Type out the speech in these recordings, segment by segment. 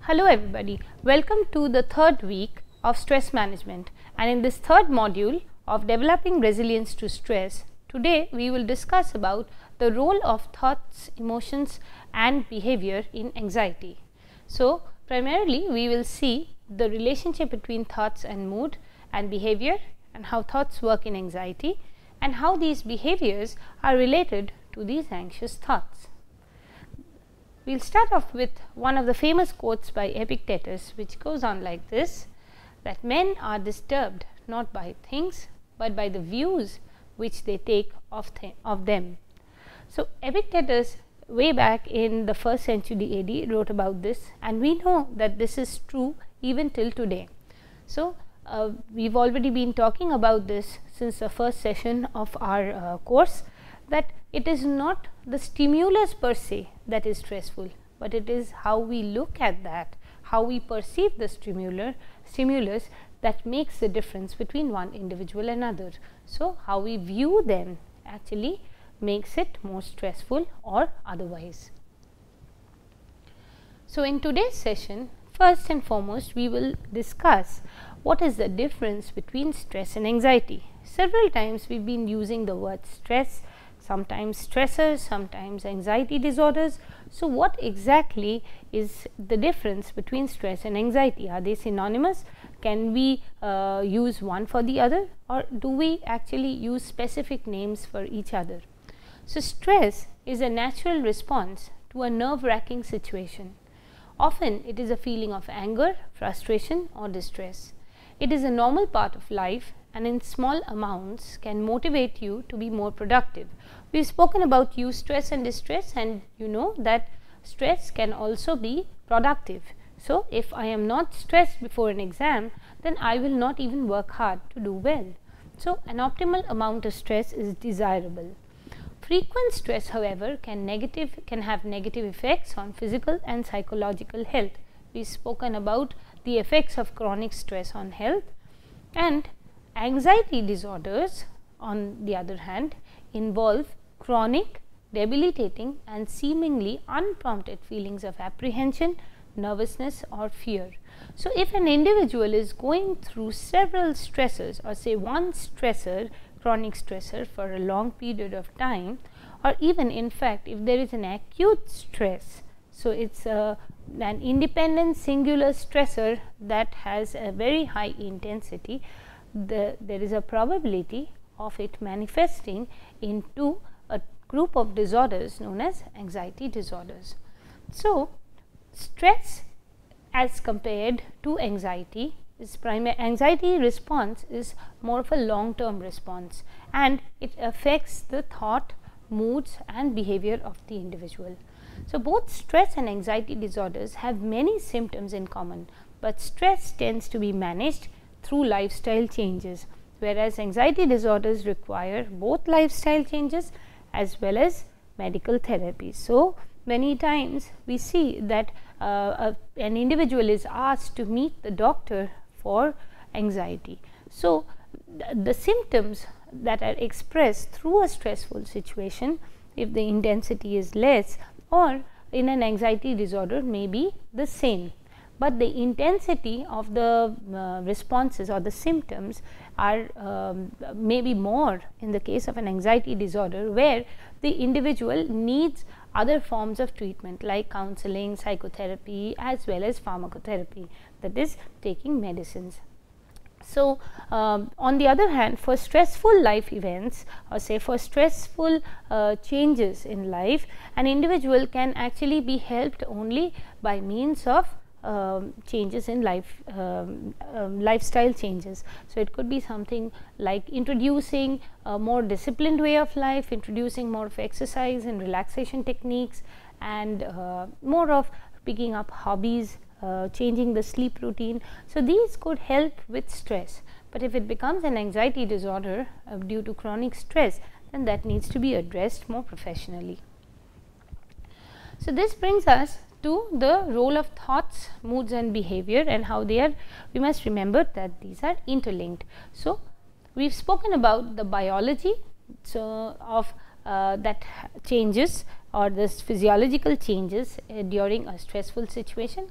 Hello everybody, welcome to the third week of stress management, and in this third module of developing resilience to stress, today we will discuss about the role of thoughts, emotions and behavior in anxiety. So primarily we will see the relationship between thoughts and mood and behavior, and how thoughts work in anxiety and how these behaviors are related to these anxious thoughts. We will start off with one of the famous quotes by Epictetus, which goes on like this, that men are disturbed not by things but by the views which they take of them. So Epictetus way back in the 1st century AD wrote about this, and we know that this is true even till today. So we have already been talking about this since the first session of our course, that it is not the stimulus per se that is stressful, but it is how we look at that, how we perceive the stimulus that makes the difference between one individual and another. So how we view them actually makes it more stressful or otherwise. So in today's session, first and foremost we will discuss what is the difference between stress and anxiety. Several times we have been using the word stress, sometimes stressors, sometimes anxiety disorders. So what exactly is the difference between stress and anxiety? Are they synonymous? Can we use one for the other, or do we actually use specific names for each other? So stress is a natural response to a nerve-wracking situation. Often it is a feeling of anger, frustration or distress. It is a normal part of life, and in small amounts can motivate you to be more productive. We have spoken about eustress and distress, and you know that stress can also be productive. So if I am not stressed before an exam, then I will not even work hard to do well. So an optimal amount of stress is desirable. Frequent stress, however, can have negative effects on physical and psychological health. We have spoken about the effects of chronic stress on health, and anxiety disorders on the other hand involve chronic, debilitating and seemingly unprompted feelings of apprehension, nervousness or fear. So if an individual is going through several stressors, or say one stressor, chronic stressor for a long period of time, or even in fact if there is an acute stress, so it is an independent singular stressor that has a very high intensity, there is a probability of it manifesting into a group of disorders known as anxiety disorders. So stress as compared to anxiety is anxiety response is more of a long term response, and it affects the thought, moods and behavior of the individual. So both stress and anxiety disorders have many symptoms in common, but stress tends to be managed through lifestyle changes, whereas anxiety disorders require both lifestyle changes as well as medical therapy. So many times we see that an individual is asked to meet the doctor for anxiety. So the symptoms that are expressed through a stressful situation, if the intensity is less, or in an anxiety disorder may be the same, but the intensity of the responses or the symptoms are maybe more in the case of an anxiety disorder, where the individual needs other forms of treatment like counseling, psychotherapy as well as pharmacotherapy, that is taking medicines. So on the other hand, for stressful life events, or say for stressful changes in life, an individual can actually be helped only by means of changes in lifestyle changes. So it could be something like introducing a more disciplined way of life, introducing more of exercise and relaxation techniques, and more of picking up hobbies, changing the sleep routine. So these could help with stress, but if it becomes an anxiety disorder due to chronic stress, then that needs to be addressed more professionally. So this brings us to the role of thoughts, moods and behavior, and how they are, we must remember that these are interlinked. So we have spoken about the biology of that changes, or this physiological changes during a stressful situation,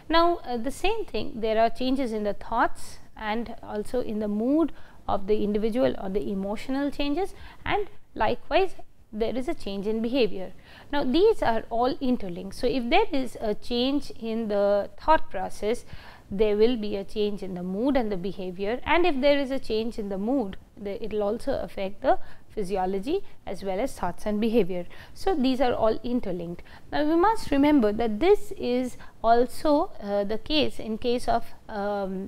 Now, the same thing, there are changes in the thoughts and also in the mood of the individual or the emotional changes, and likewise there is a change in behavior. Now, these are all interlinked. So, if there is a change in the thought process, there will be a change in the mood and the behavior, and if there is a change in the mood, it will also affect the physiology as well as thoughts and behavior. So, these are all interlinked. Now, we must remember that this is also the case in case of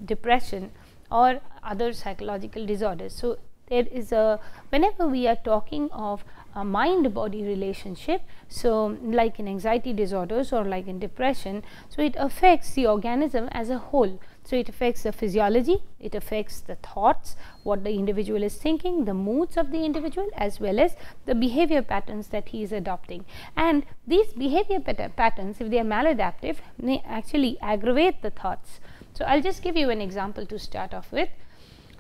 depression or other psychological disorders. So, there is a, whenever we are talking of a mind body relationship, so like in anxiety disorders or like in depression, so it affects the organism as a whole. So, it affects the physiology, it affects the thoughts, what the individual is thinking, the moods of the individual, as well as the behavior patterns that he is adopting. And these behavior patterns, if they are maladaptive, may actually aggravate the thoughts. So, I will just give you an example to start off with.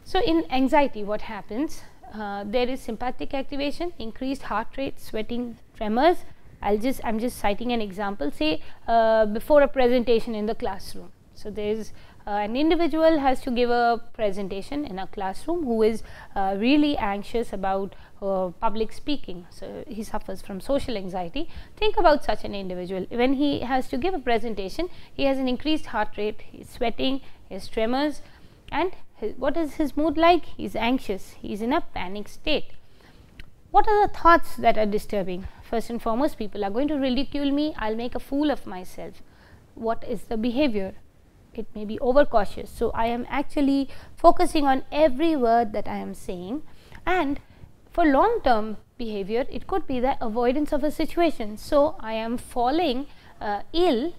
So, in anxiety, what happens? There is sympathetic activation, increased heart rate, sweating, tremors. I'm just citing an example, say before a presentation in the classroom. So, there is an individual has to give a presentation in a classroom who is really anxious about public speaking. So, he suffers from social anxiety. Think about such an individual. When he has to give a presentation, he has an increased heart rate, he is sweating, he has tremors, and what is his mood like? He is anxious, he is in a panic state. What are the thoughts that are disturbing? First and foremost, people are going to ridicule me, I will make a fool of myself. What is the behavior? It may be overcautious. So, I am actually focusing on every word that I am saying, and for long term behavior, it could be the avoidance of a situation. So, I am falling ill.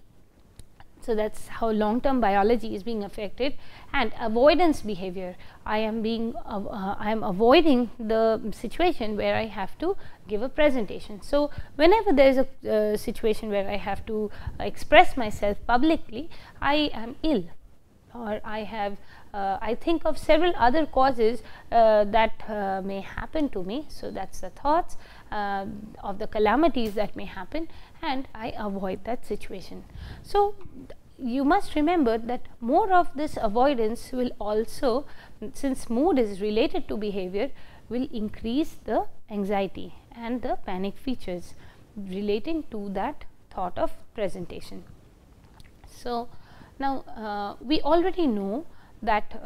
So, that is how long term biology is being affected, and avoidance behavior. I am avoiding the situation where I have to give a presentation. So, whenever there is a situation where I have to express myself publicly, I am ill, or I have I think of several other causes that may happen to me. So, that is the thoughts of the calamities that may happen, and I avoid that situation. So, you must remember that more of this avoidance will also, since mood is related to behavior, will increase the anxiety and the panic features relating to that thought of presentation. So, now we already know that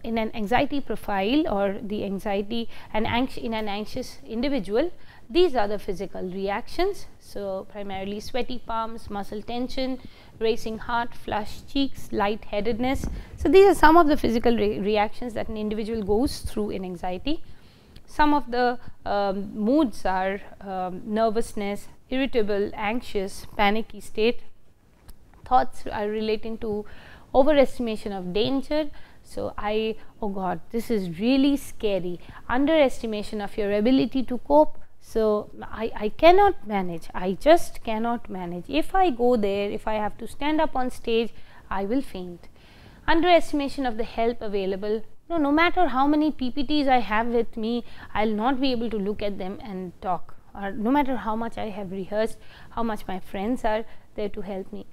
in an anxiety profile or the anxiety in an anxious individual, these are the physical reactions. So, primarily sweaty palms, muscle tension, racing heart, flushed cheeks, lightheadedness. So, these are some of the physical reactions that an individual goes through in anxiety. Some of the moods are nervousness, irritable, anxious, panicky state. Thoughts are relating to overestimation of danger. So, oh God, this is really scary. Underestimation of your ability to cope. So, I cannot manage, I just cannot manage. If I go there, if I have to stand up on stage, I will faint. Underestimation of the help available. No matter how many PPTs I have with me, I will not be able to look at them and talk, or no matter how much I have rehearsed, how much my friends are there to help me.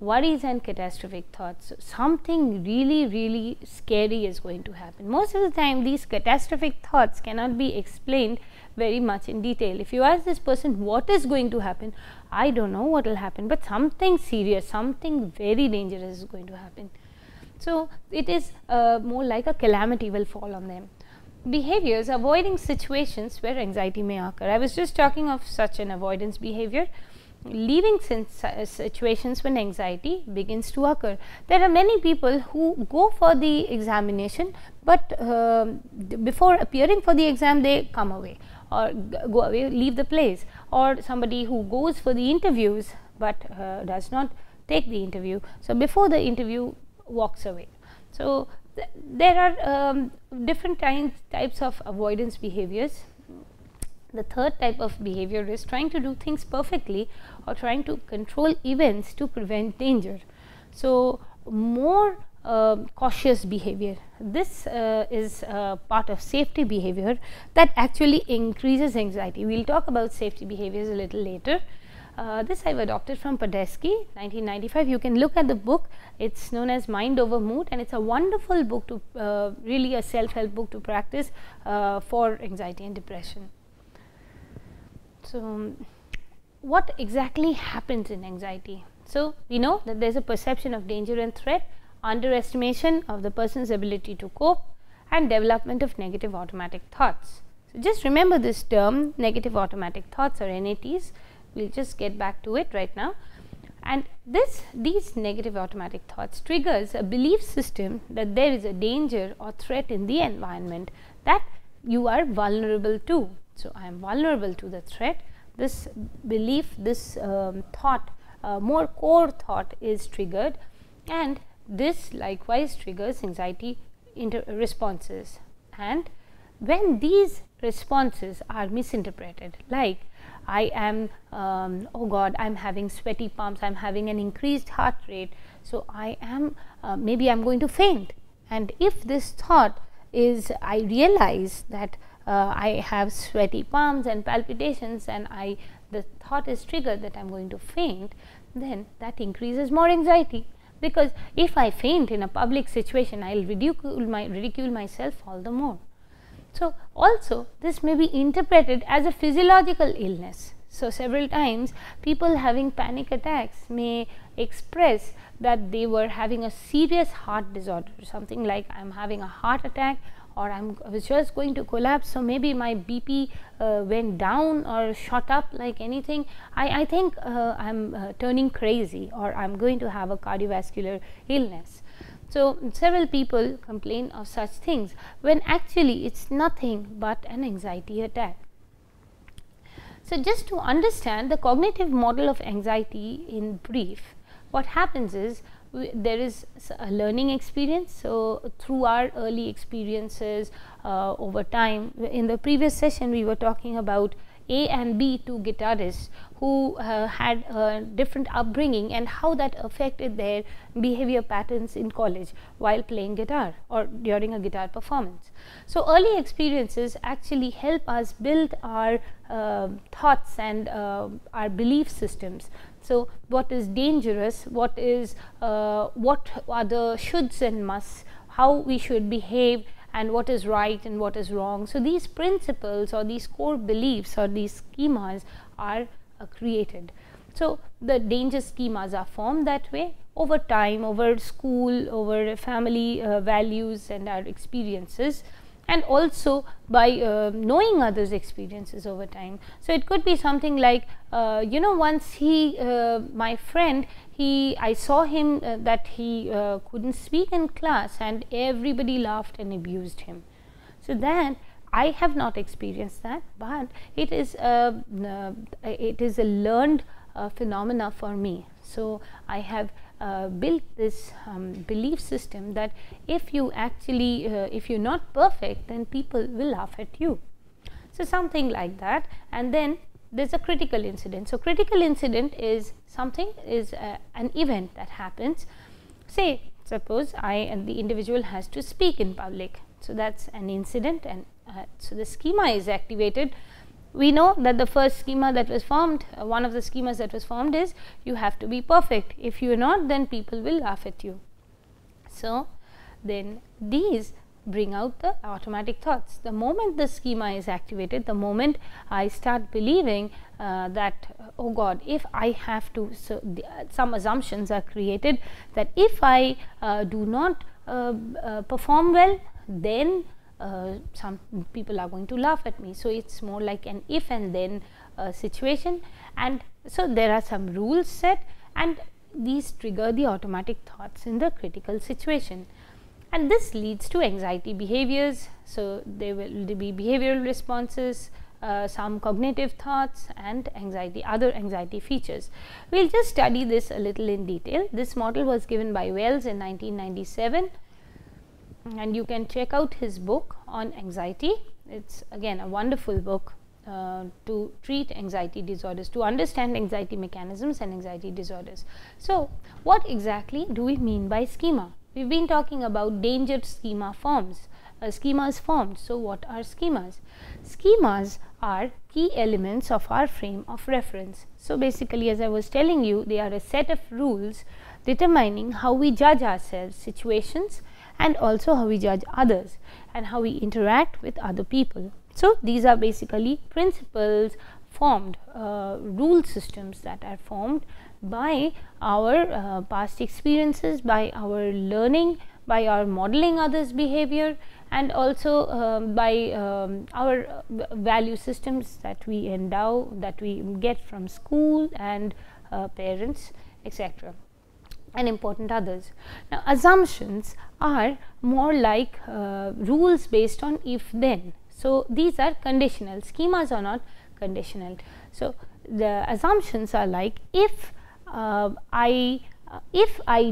Worries and catastrophic thoughts. So, something really scary is going to happen. Most of the time, these catastrophic thoughts cannot be explained very much in detail. If you ask this person what is going to happen, I do not know what will happen, but something serious, something very dangerous is going to happen. So, it is more like a calamity will fall on them. Behaviors: avoiding situations where anxiety may occur. I was just talking of such an avoidance behavior. Leaving situations when anxiety begins to occur. There are many people who go for the examination, but before appearing for the exam they come away or go away, leave the place, or somebody who goes for the interviews, but does not take the interview. So, before the interview walks away. So, there are different types of avoidance behaviors. The third type of behavior is trying to do things perfectly or trying to control events to prevent danger. So, more cautious behavior. This is part of safety behavior that actually increases anxiety. We will talk about safety behaviors a little later. This I've adopted from Podesky, 1995. You can look at the book. It's known as Mind Over Mood, and it's a wonderful book to really a self-help book to practice for anxiety and depression. So, what exactly happens in anxiety? So, we know that there is a perception of danger and threat, underestimation of the person's ability to cope, and development of negative automatic thoughts. So, just remember this term, negative automatic thoughts, or NATs. We will just get back to it right now. And these negative automatic thoughts triggers a belief system that there is a danger or threat in the environment that you are vulnerable to. So, I am vulnerable to the threat. This belief, this thought, more core thought is triggered, and this likewise triggers anxiety responses. And when these responses are misinterpreted, like I am oh God, I am having sweaty palms, I am having an increased heart rate, so I am maybe I am going to faint. And if this thought is, I realize that I have sweaty palms and palpitations, and the thought is triggered that I am going to faint, then that increases more anxiety, because if I faint in a public situation, I will ridicule myself all the more. So, also this may be interpreted as a physiological illness. So, several times people having panic attacks may express that they were having a serious heart disorder, something like I am having a heart attack, or I was just going to collapse. So, maybe my BP went down or shot up like anything. I think I am turning crazy, or I am going to have a cardiovascular illness. So, several people complain of such things, when actually it is nothing but an anxiety attack. So, just to understand the cognitive model of anxiety in brief, what happens is there is a learning experience. So, through our early experiences over time, in the previous session we were talking about A and B, two guitarists who had a different upbringing and how that affected their behavior patterns in college while playing guitar or during a guitar performance. So, early experiences actually help us build our thoughts and our belief systems. So, what is dangerous, what are the shoulds and musts, how we should behave, and what is right and what is wrong. So, these principles or these core beliefs or these schemas are created. So, the danger schemas are formed that way over time, over school, over family values and our experiences, and also by knowing others' experiences over time. So, it could be something like once my friend, I saw him that he couldn't speak in class and everybody laughed and abused him. So, that I have not experienced that, but it is a learned phenomena for me. So, I have built this belief system that if you actually if you are not perfect, then people will laugh at you. So, something like that. And then there is a critical incident. So, critical incident is an event that happens. Say, suppose the individual has to speak in public. So, that is an incident, and so the schema is activated. We know that the first schema that was formed, one of the schemas that was formed is you have to be perfect. If you are not, then people will laugh at you. So, then these bring out the automatic thoughts. The moment the schema is activated, the moment I start believing that oh God, if I have to, so some assumptions are created that if I do not perform well, then some people are going to laugh at me. So, it is more like an if and then situation, and so there are some rules set, and these trigger the automatic thoughts in the critical situation, and this leads to anxiety behaviors. So, there will be behavioral responses, some cognitive thoughts, and other anxiety features. We will just study this a little in detail. This model was given by Wells in 1997. And you can check out his book on anxiety. It is again a wonderful book to treat anxiety disorders, to understand anxiety mechanisms and anxiety disorders. So, what exactly do we mean by schema? We have been talking about danger schema forms. schema is formed. So, what are schemas? Schemas are key elements of our frame of reference. So, basically as I was telling you, they are a set of rules determining how we judge ourselves, situations, and also how we judge others and how we interact with other people. So, these are basically principles formed, rule systems that are formed by our past experiences, by our learning, by our modeling others' behavior, and also by our value systems that we endow, that we get from school and parents, etc., and important others. Now, assumptions are more like rules based on if then. So, these are conditional, schemas are not conditional. So, the assumptions are like if I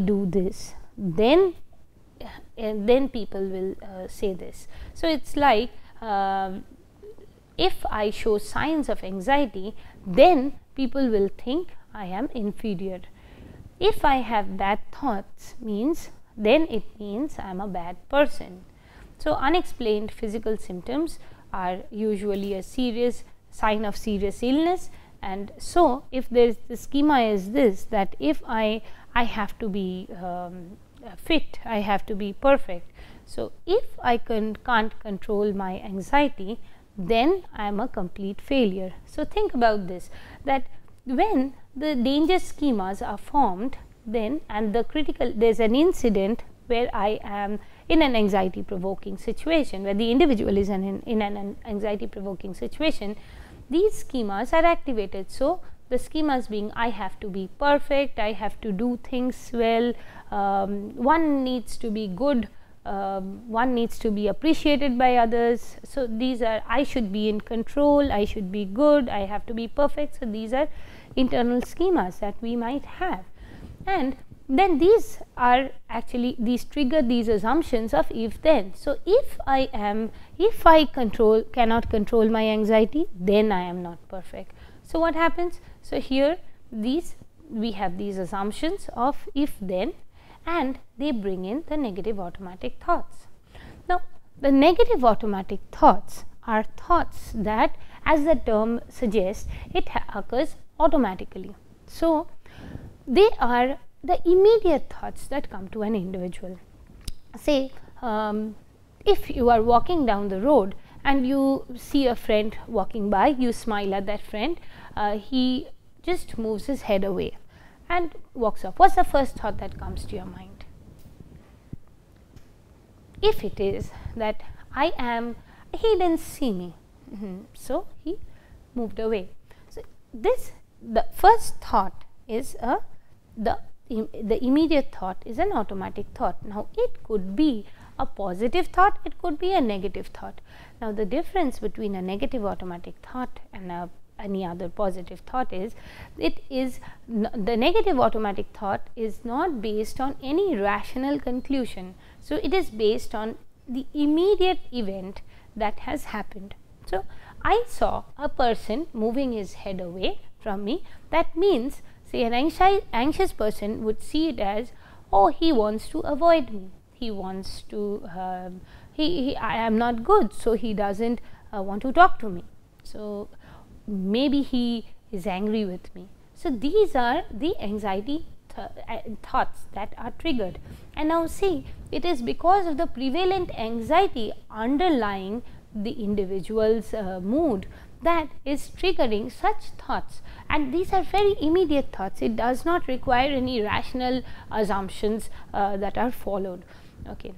do this, then people will say this. So, it is like if I show signs of anxiety, then people will think I am inferior. If I have bad thoughts, then it means I am a bad person. So, unexplained physical symptoms are usually a serious sign of serious illness, and so if there is the schema is this, that if I have to be fit, I have to be perfect. So, if I can't control my anxiety, then I am a complete failure. So, think about this, that when the danger schemas are formed, then and the critical, there is an incident where I am in an anxiety provoking situation, where the individual is in an anxiety provoking situation, these schemas are activated. So, the schemas being I have to be perfect, I have to do things well, one needs to be good, one needs to be appreciated by others. So, these are I should be in control, I should be good, I have to be perfect. So, these are internal schemas that we might have, and then these are actually, these trigger these assumptions of if then. So, if I cannot control my anxiety, then I am not perfect. So, what happens? So, here we have these assumptions of if then, and they bring in the negative automatic thoughts. Now, the negative automatic thoughts are thoughts that, as the term suggests, it occurs automatically. So, they are the immediate thoughts that come to an individual. Say, if you are walking down the road and you see a friend walking by, you smile at that friend, he just moves his head away and walks off. What is the first thought that comes to your mind? If it is that he didn't see me, so he moved away. So, the first thought is the immediate thought is an automatic thought. Now, it could be a positive thought, it could be a negative thought. Now, the difference between a negative automatic thought and any other positive thought is, the negative automatic thought is not based on any rational conclusion. So, it is based on the immediate event that has happened. So, I saw a person moving his head away from me. That means, say, an anxious person would see it as, oh, he wants to avoid me, he wants to I am not good, so he doesn't want to talk to me. So, maybe he is angry with me. So, these are the anxiety thoughts that are triggered. And now, see, it is because of the prevalent anxiety underlying the individual's mood that is triggering such thoughts, and these are very immediate thoughts. It does not require any rational assumptions that are followed. Okay.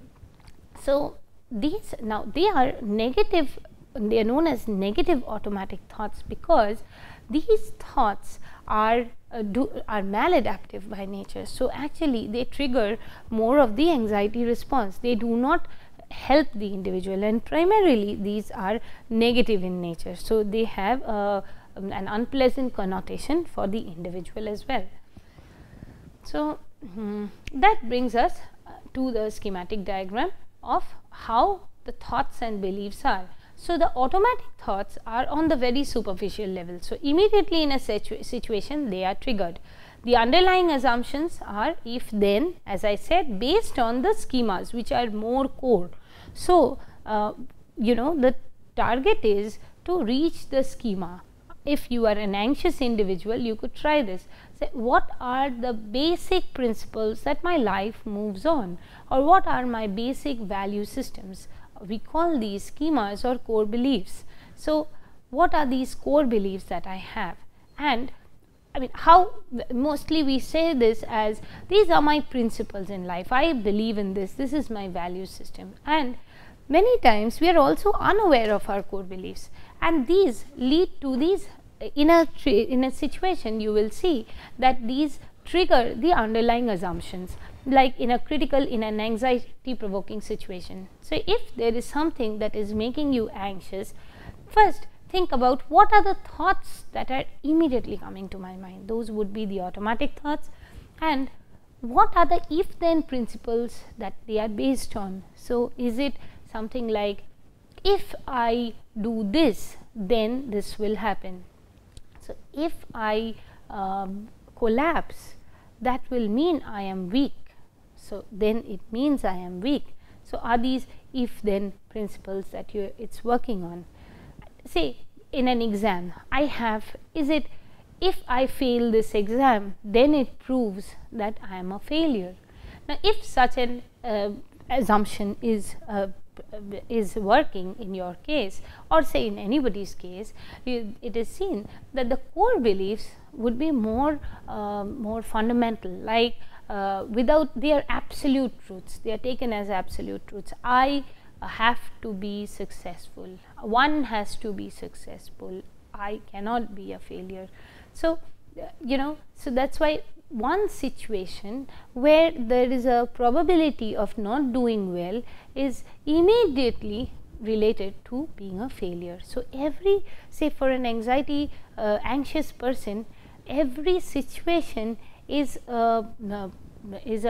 So, these now they are negative, they are known as negative automatic thoughts because these thoughts are maladaptive by nature. So, actually they trigger more of the anxiety response, they do not help the individual, and primarily these are negative in nature. So, they have an unpleasant connotation for the individual as well. So, that brings us to the schematic diagram of how the thoughts and beliefs are. So, the automatic thoughts are on the very superficial level. So, immediately in a situation they are triggered. The underlying assumptions are if then, as I said, based on the schemas which are more core. So, the target is to reach the schema. If you are an anxious individual, you could try this. Say, what are the basic principles that my life moves on, or what are my basic value systems? We call these schemas or core beliefs. So, what are these core beliefs that I have? And I mean, how mostly we say this as, these are my principles in life, I believe in this, this is my value system. And many times we are also unaware of our core beliefs, and these lead to these in a situation you will see that these trigger the underlying assumptions, like in an anxiety provoking situation. So, if there is something that is making you anxious, first think about what are the thoughts that are immediately coming to my mind. Those would be the automatic thoughts, and what are the if then principles that they are based on. So, is it something like, if I do this, then this will happen. So, if I collapse, that will mean I am weak. So, then it means I am weak. So, are these if then principles that it's working on. Say in an exam, I have, is it, if I fail this exam, then it proves that I am a failure. Now, if such an assumption is working in your case, or say in anybody's case, it is seen that the core beliefs would be more fundamental, like without their absolute truths, they are taken as absolute truths. I have to be successful, one has to be successful, I cannot be a failure. So, so that is why one situation where there is a probability of not doing well is immediately related to being a failure. So, say for an anxious person, every situation is a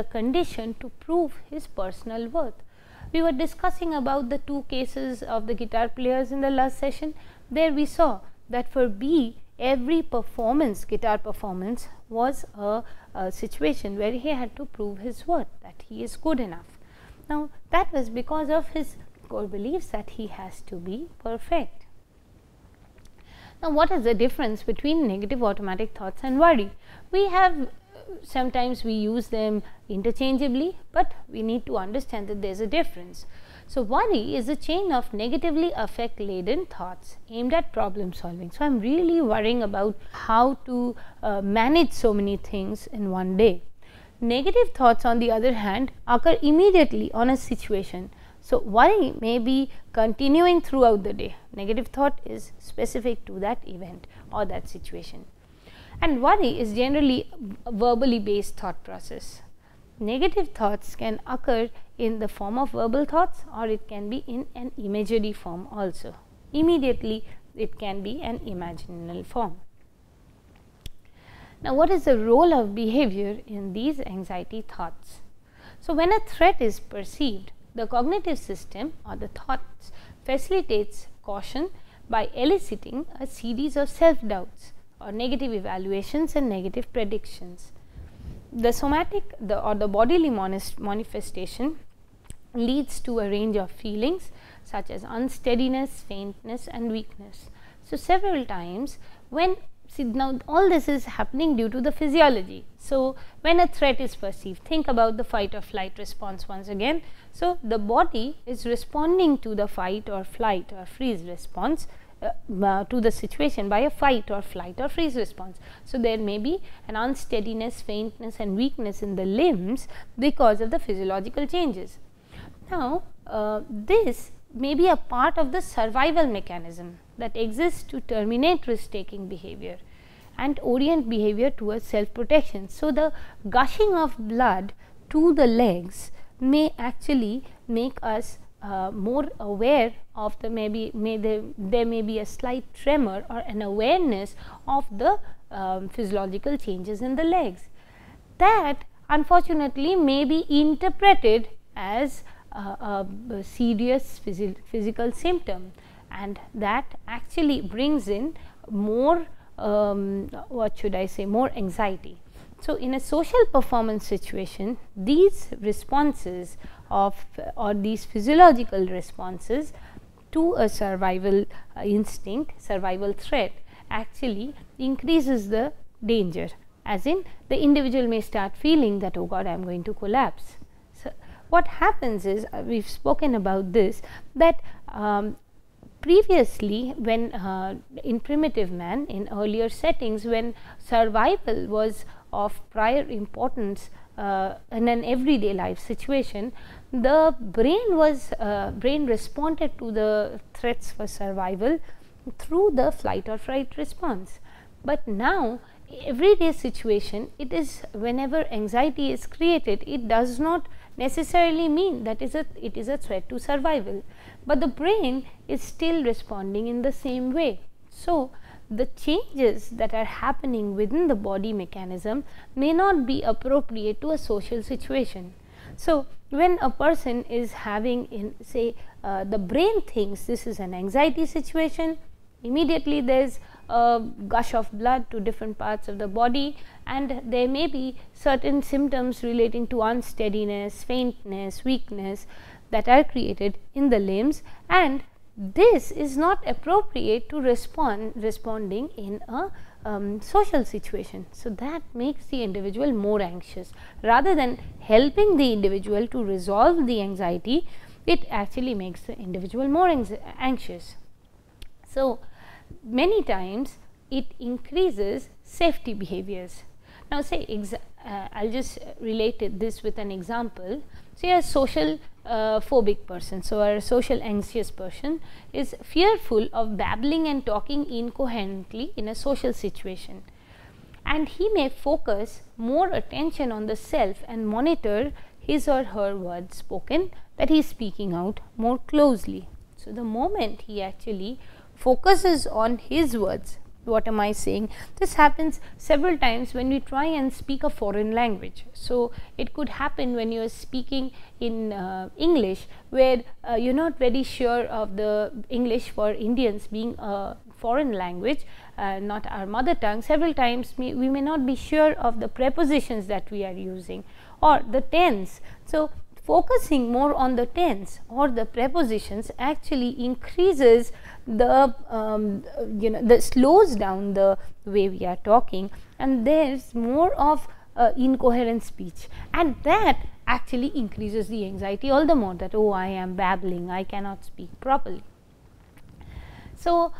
condition to prove his personal worth. We were discussing about the two cases of the guitar players in the last session. There we saw that for B, every guitar performance was a situation where he had to prove his worth, that he is good enough. Now, that was because of his core beliefs that he has to be perfect. Now, what is the difference between negative automatic thoughts and worry? We have sometimes we use them interchangeably, but we need to understand that there is a difference. So, worry is a chain of negatively affect laden thoughts aimed at problem solving. So, I am really worrying about how to manage so many things in one day. Negative thoughts, on the other hand, occur immediately on a situation. So, worry may be continuing throughout the day. Negative thought is specific to that event or that situation. And worry is generally a verbally based thought process. Negative thoughts can occur in the form of verbal thoughts, or it can be in an imagery form also. Immediately it can be an imaginal form. Now, what is the role of behavior in these anxiety thoughts? So, when a threat is perceived, the cognitive system or the thoughts facilitates caution by eliciting a series of self-doubts or negative evaluations and negative predictions. The somatic or the bodily manifestation leads to a range of feelings such as unsteadiness, faintness and weakness. So, several times when now all this is happening due to the physiology. So, when a threat is perceived, think about the fight or flight response once again. So, the body is responding to the fight or flight or freeze response to the situation by a fight or flight or freeze response. So, there may be an unsteadiness, faintness and weakness in the limbs because of the physiological changes. Now, this may be a part of the survival mechanism that exists to terminate risk taking behavior and orient behavior towards self protection. So, the gushing of blood to the legs may actually make us more aware of there may be a slight tremor or an awareness of the physiological changes in the legs. That unfortunately may be interpreted as a serious physical symptom, and that actually brings in more more anxiety. So, in a social performance situation, these responses of or these physiological responses to a survival instinct, survival threat, actually increases the danger, as in the individual may start feeling that, oh God, I am going to collapse. So, what happens is, we have spoken about this, that previously when in primitive man, in earlier settings, when survival was of prior importance in an everyday life situation, the brain responded to the threats for survival through the flight or fright response. But now, everyday situation, it is whenever anxiety is created, it does not necessarily mean that it is a threat to survival, but the brain is still responding in the same way. So, the changes that are happening within the body mechanism may not be appropriate to a social situation. So, when a person is having the brain thinks this is an anxiety situation, immediately there is a gush of blood to different parts of the body, and there may be certain symptoms relating to unsteadiness, faintness, weakness that are created in the limbs, and this is not appropriate to responding in a social situation. So, that makes the individual more anxious. Rather than helping the individual to resolve the anxiety, it actually makes the individual more anxious. So, many times it increases safety behaviors. Now, say I will just relate this with an example. Say a social phobic person, so a social anxious person is fearful of babbling and talking incoherently in a social situation, and he may focus more attention on the self and monitor his or her words spoken, that he is speaking out more closely. So, the moment he actually focuses on his words, what am I saying? This happens several times when we try and speak a foreign language. So, it could happen when you are speaking in English, where you are not very sure of the English for Indians being a foreign language, not our mother tongue. Several times we may not be sure of the prepositions that we are using or the tense. So, focusing more on the tense or the prepositions actually increases the slows down the way we are talking, and there is more of incoherent speech, and that actually increases the anxiety all the more, that, oh, I am babbling, I cannot speak properly. So,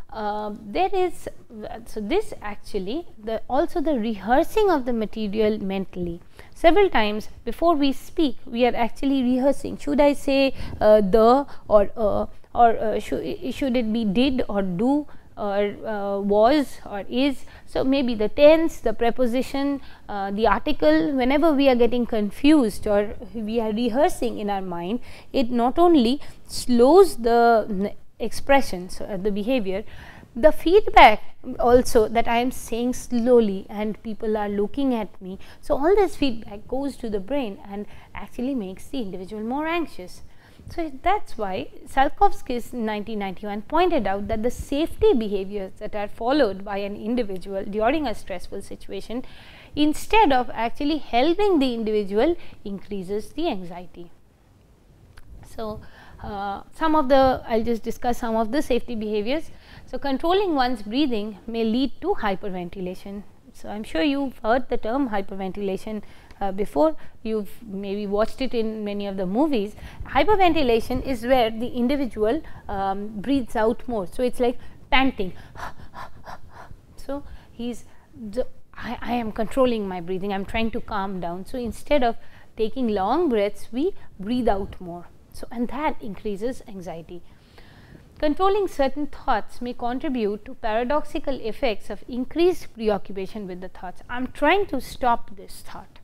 this actually also the rehearsing of the material mentally. Several times before we speak, we are actually rehearsing. Should I say the or should it be did or do or was or is? So, maybe the tense, the preposition, the article, whenever we are getting confused or we are rehearsing in our mind, it not only slows the expressions, the behavior, the feedback also, that I am saying slowly and people are looking at me. So, all this feedback goes to the brain and actually makes the individual more anxious. So, that is why Tsiolkovsky in 1991 pointed out that the safety behaviors that are followed by an individual during a stressful situation, instead of actually helping the individual, increases the anxiety. So, I will just discuss some of the safety behaviors. So, controlling one's breathing may lead to hyperventilation. So, I am sure you have heard the term hyperventilation before, you have maybe watched it in many of the movies. Hyperventilation is where the individual breathes out more. So, it is like panting. So, I am controlling my breathing, I am trying to calm down. So, instead of taking long breaths, we breathe out more. So, and that increases anxiety. Controlling certain thoughts may contribute to paradoxical effects of increased preoccupation with the thoughts. I am trying to stop this thought.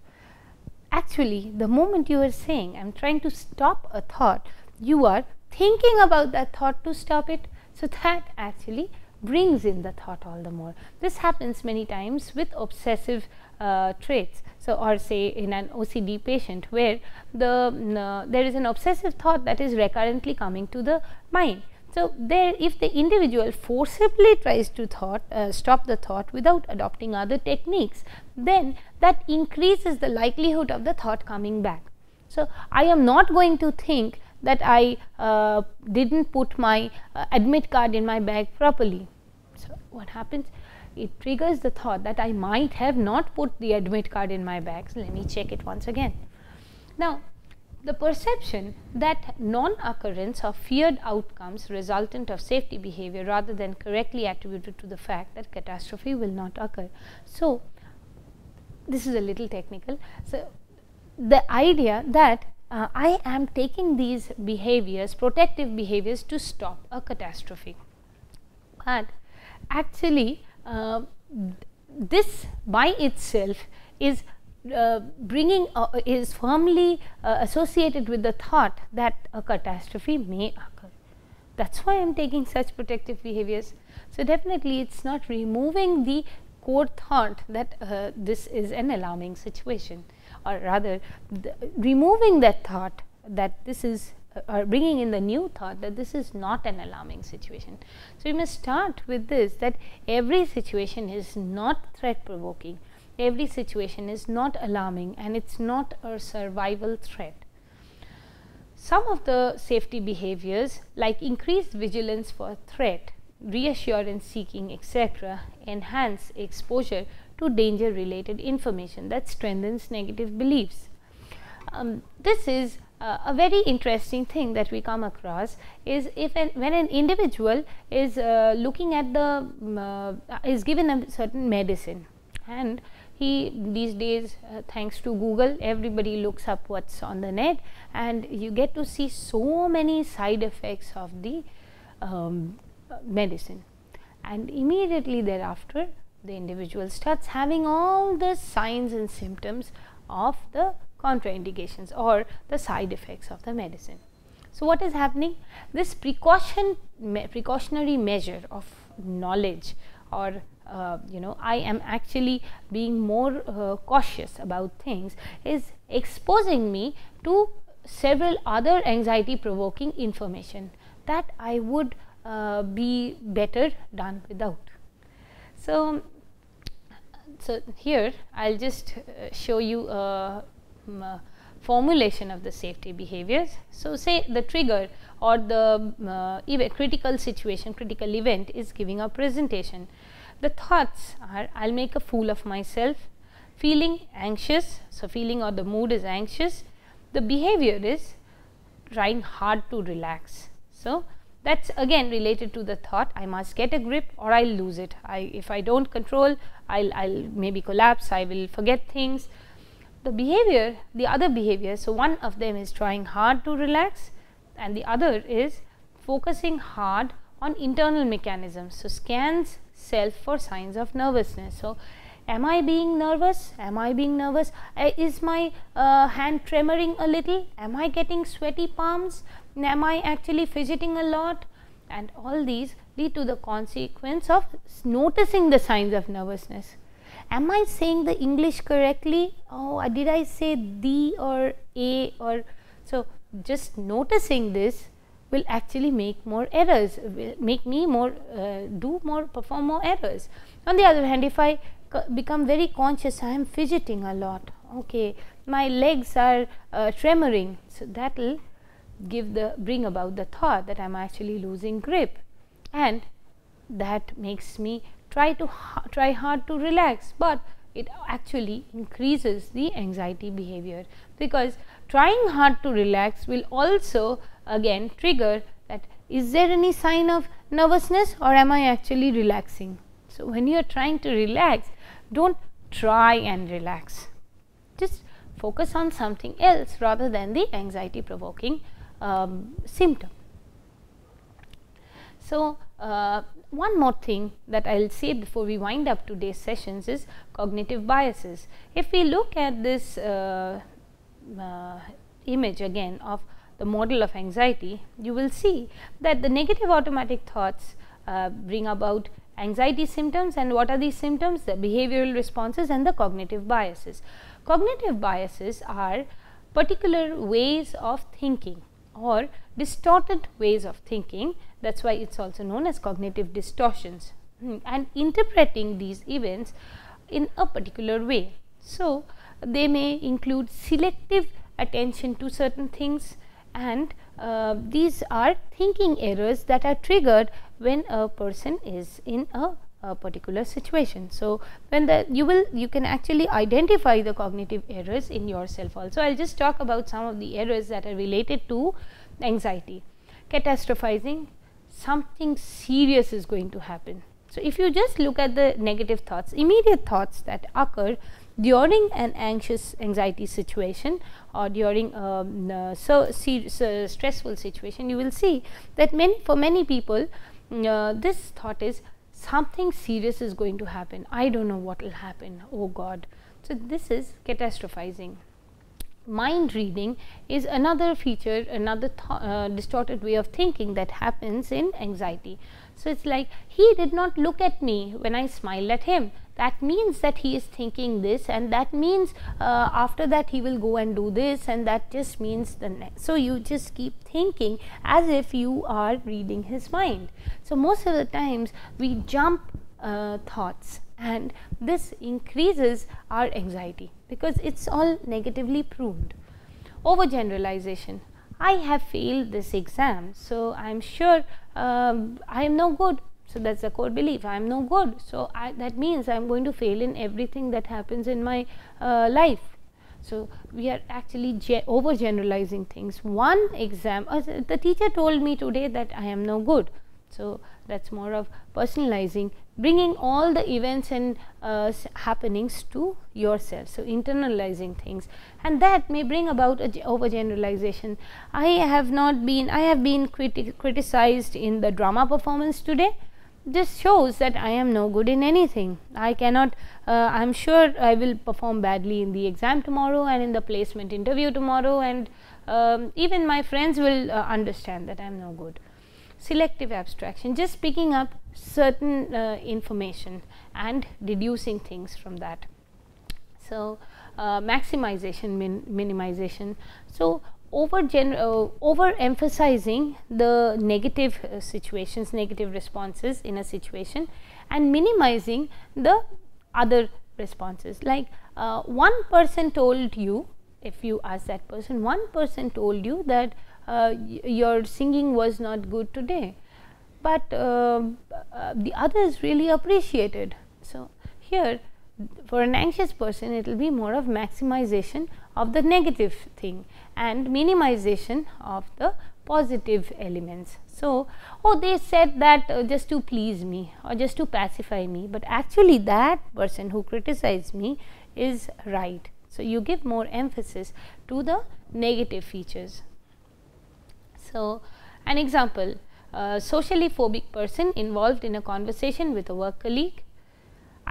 Actually, the moment you are saying I am trying to stop a thought, you are thinking about that thought to stop it. So, that actually brings in the thought all the more. This happens many times with obsessive traits. So, or say in an OCD patient, where there is an obsessive thought that is recurrently coming to the mind. So, there if the individual forcibly tries to stop the thought without adopting other techniques, then that increases the likelihood of the thought coming back. So, I am not going to think that I didn't put my admit card in my bag properly. So, what happens? It triggers the thought that I might have not put the admit card in my bag. So, let me check it once again. Now, the perception that non-occurrence of feared outcomes resultant of safety behavior rather than correctly attributed to the fact that catastrophe will not occur. So, this is a little technical. So, the idea that I am taking these behaviors, protective behaviors, to stop a catastrophe, but actually this by itself is is firmly associated with the thought that a catastrophe may occur. That is why I am taking such protective behaviors. So, definitely it is not removing the core thought that this is an alarming situation, or rather removing that thought that this is or bringing in the new thought that this is not an alarming situation. So, we must start with this, that every situation is not threat provoking, every situation is not alarming, and it is not a survival threat. Some of the safety behaviors like increased vigilance for threat, reassurance seeking, etc., enhance exposure to danger related information that strengthens negative beliefs. This is a very interesting thing that we come across is when an individual is looking at the is given a certain medicine, and he these days thanks to Google, everybody looks up what's on the net, and you get to see so many side effects of the medicine, and immediately thereafter the individual starts having all the signs and symptoms of the contraindications or the side effects of the medicine. So, what is happening? This precautionary measure of knowledge, or I am actually being more cautious about things, is exposing me to several other anxiety provoking information that I would be better done without. So, here I will just show you a formulation of the safety behaviors. So, say the trigger or the critical situation, critical event is giving a presentation. The thoughts are, I will make a fool of myself, feeling anxious. So, feeling or the mood is anxious. The behavior is trying hard to relax. So, that is again related to the thought, I must get a grip or I will lose it. If I do not control, I will maybe collapse, I will forget things. The behavior, the other behavior, so one of them is trying hard to relax, and the other is focusing hard on internal mechanisms. So, scans self for signs of nervousness. So, am I being nervous? Am I being nervous? Is my hand tremoring a little? Am I getting sweaty palms? Am I actually fidgeting a lot? And all these lead to the consequence of noticing the signs of nervousness. Am I saying the English correctly? Oh, did I say the or a or so? Just noticing this will actually make more errors, will make me more perform more errors. On the other hand, if I become very conscious, I am fidgeting a lot, okay, my legs are tremoring, so that will bring about the thought that I am actually losing grip, and that makes me try hard to relax, but it actually increases the anxiety behavior, because trying hard to relax will also again trigger that is there any sign of nervousness or am I actually relaxing. So, when you are trying to relax, do not try and relax, just focus on something else rather than the anxiety provoking symptom. So, one more thing that I will say before we wind up today's sessions is cognitive biases. If we look at this image again of the model of anxiety, you will see that the negative automatic thoughts bring about anxiety symptoms, and what are these symptoms? The behavioral responses and the cognitive biases. Cognitive biases are particular ways of thinking or distorted ways of thinking, that is why it is also known as cognitive distortions, and interpreting these events in a particular way. So, they may include selective attention to certain things, and these are thinking errors that are triggered when a person is in a particular situation. So, when you can actually identify the cognitive errors in yourself also. I will just talk about some of the errors that are related to anxiety. Catastrophizing, something serious is going to happen. So, if you just look at the negative thoughts, immediate thoughts that occur during an anxious anxiety situation or during a stressful situation, you will see that for many people this thought is something serious is going to happen. I don't know what will happen. Oh God. So, this is catastrophizing. Mind reading is another feature, another distorted way of thinking that happens in anxiety. So, it is like, he did not look at me when I smiled at him. That means that he is thinking this, and that means after that he will go and do this, and that just means the next. So, you just keep thinking as if you are reading his mind. So, most of the times we jump thoughts, and this increases our anxiety because it is all negatively pruned. Overgeneralization. I have failed this exam, so I am sure I am no good. So, that is a core belief, I am no good. So, that means I am going to fail in everything that happens in my life. So, we are actually overgeneralizing things. One exam, the teacher told me today that I am no good. So, that is more of personalizing, bringing all the events and happenings to yourself. So, internalizing things, and that may bring about overgeneralization. I have been criticized in the drama performance today. This shows that I am no good in anything. I cannot, I am sure I will perform badly in the exam tomorrow and in the placement interview tomorrow, and even my friends will understand that I am no good. Selective abstraction, just picking up certain information and deducing things from that. So, maximization, minimization. So, overemphasizing the negative situations, negative responses in a situation, and minimizing the other responses. Like one person told you, if you ask that person, one person told you that your singing was not good today, but the others really appreciated. So, here for an anxious person it will be more of maximization of the negative thing and minimization of the positive elements. So, oh, they said that just to please me or just to pacify me, but actually that person who criticized me is right. So, you give more emphasis to the negative features. So, an example, socially phobic person involved in a conversation with a work colleague.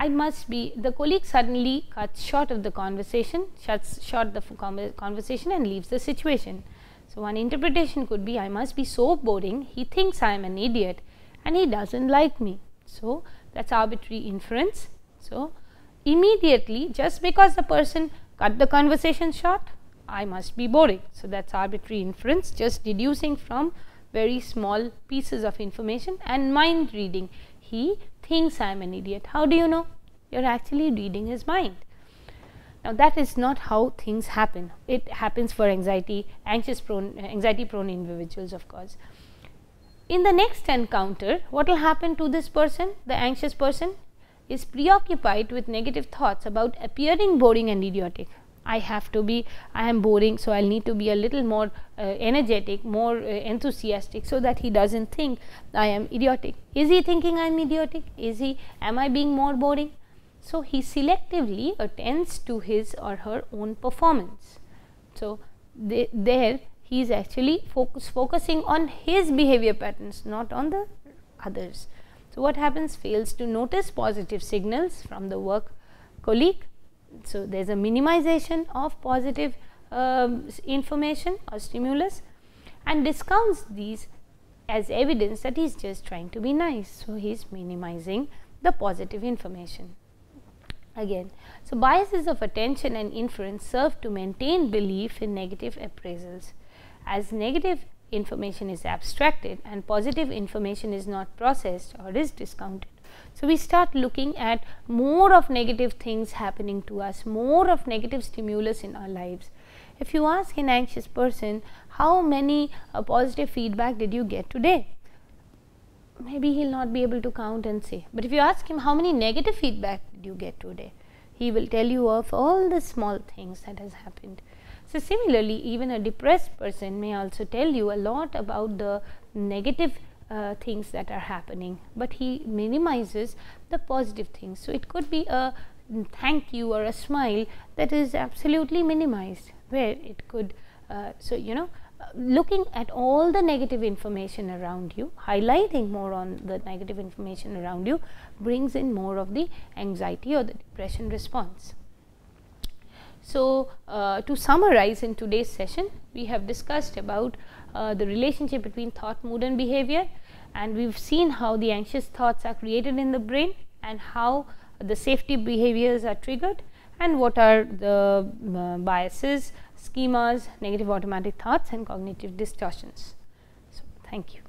The colleague suddenly cuts short of the conversation, shuts short the conversation and leaves the situation. So, one interpretation could be, I must be so boring, he thinks I am an idiot and he does not like me. So, that is arbitrary inference. So, immediately just because the person cut the conversation short, I must be boring. So, that is arbitrary inference, just deducing from very small pieces of information. And mind reading, he thinks I am an idiot. How do you know? You are actually reading his mind. Now, that is not how things happen. It happens for anxiety prone individuals, of course. In the next encounter, what will happen to this person? The anxious person is preoccupied with negative thoughts about appearing boring and idiotic. I am boring, so I will need to be a little more energetic, more enthusiastic, so that he does not think I am idiotic. Is he thinking I am idiotic? Am I being more boring? So, he selectively attends to his or her own performance. So, there he is actually focusing on his behavior patterns, not on the others. So, what happens? Fails to notice positive signals from the work colleague. So, there is a minimization of positive information or stimulus and discounts these as evidence that he is just trying to be nice. So, he is minimizing the positive information again. So, biases of attention and inference serve to maintain belief in negative appraisals. As negative information is abstracted and positive information is not processed or is discounted. So, we start looking at more of negative things happening to us, more of negative stimulus in our lives, If you ask an anxious person, how many positive feedback did you get today? Maybe he will not be able to count and say. But if you ask him, how many negative feedback did you get today? He will tell you of all the small things that has happened. So similarly, even a depressed person may also tell you a lot about the negative things that are happening, but he minimizes the positive things. So it could be a thank you or a smile that is absolutely minimized, where it could looking at all the negative information around you, highlighting more on the negative information around you, brings in more of the anxiety or the depression response. So, to summarize, in today's session, we have discussed about the relationship between thought, mood and behavior, and we have seen how the anxious thoughts are created in the brain and how the safety behaviors are triggered, and what are the biases, schemas, negative automatic thoughts and cognitive distortions. So, thank you.